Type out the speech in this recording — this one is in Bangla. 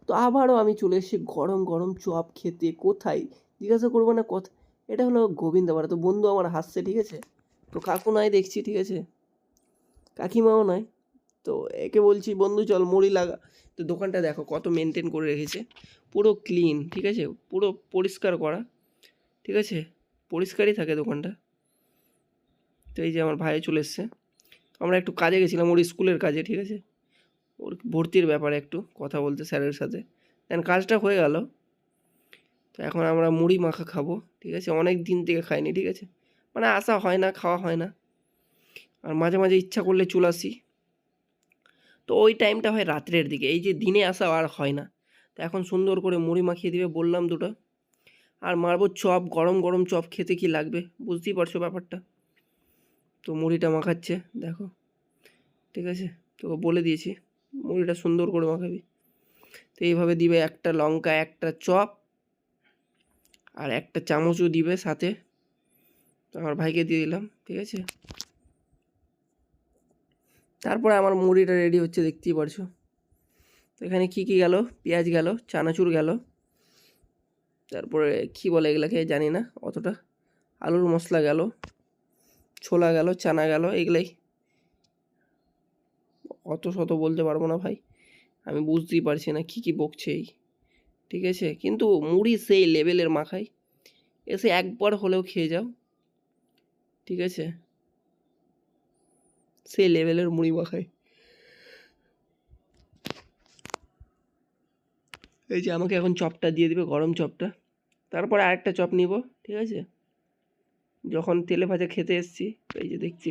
তো আবারও আমি চলে এসেছি গরম গরম চপ খেতে। কোথায় জিজ্ঞাসা করবো না কথা, এটা হলো গোবিন্দপাড়া। তো বন্ধু আমার হাসছে, ঠিক আছে, তো কাকু নাই দেখছি, ঠিক আছে, কাকিমাও নাই। তো একে বলছি বন্ধু চল মুড়ি লাগা। তো দোকানটা দেখো কত মেনটেন করে রেখেছে, পুরো ক্লিন, ঠিক আছে, পুরো পরিষ্কার করা, ঠিক আছে, পরিষ্কারই থাকে দোকানটা। তো এই যে আমার ভাই চলে এসছে, আমরা একটু কাজে গেছিলাম ওর স্কুলের কাজে, ঠিক আছে, ওর ভর্তির ব্যাপারে একটু কথা বলতে স্যারের সাথে। দেন কাজটা হয়ে গেল। তো এখন আমরা মুড়ি মাখা খাবো, ঠিক আছে, অনেক দিন থেকে খাইনি, ঠিক আছে, মানে আসা হয় না, খাওয়া হয় না, আর মাঝে মাঝে ইচ্ছা করলে চলে আসি। তো ওই টাইমটা হয় রাত্রের দিকে, এই যে দিনে আসা আর হয় না। তো এখন সুন্দর করে মুড়ি মাখিয়ে দিবে বললাম দুটো, আর মারবো চপ, গরম গরম চপ খেতে কি লাগবে বুঝতেই পারছো ব্যাপারটা। তো মুড়িটা মাখাচ্ছে দেখো, ঠিক আছে, তো বলে দিয়েছি মুড়িটা সুন্দর করে মাখাবি। তো এইভাবে দিবে, একটা লঙ্কা, একটা চপ, আর একটা চামচও দিবে সাথে। তো আমার ভাইকে দিয়ে দিলাম, ঠিক আছে। তারপরে আমার মুড়িটা রেডি হচ্ছে দেখতেই পারছো। তো এখানে কী কী গেল, পেঁয়াজ গেল, চানাচুর গেল, তারপরে কি বলে এগুলাকে জানি না অতটা, আলুর মশলা গেল, ছোলা গেল, চানা গেল, এগুলাই। অত শত বলতে পারবো না ভাই, আমি বুঝতেই পারছি না কী কী বকছে এই, ঠিক আছে, কিন্তু মুড়ি সেই লেভেলের মাখাই, এসে একবার হলেও খেয়ে যাও, ঠিক আছে, সেই লেভেলের মুড়ি মাখাই। এই যে আমাকে এখন চপটা দিয়ে দিবে, গরম চপটা, তারপরে আরেকটা চপ নিব, ঠিক আছে, যখন তেলে ভাজা খেতে এসছি এই যে দেখছি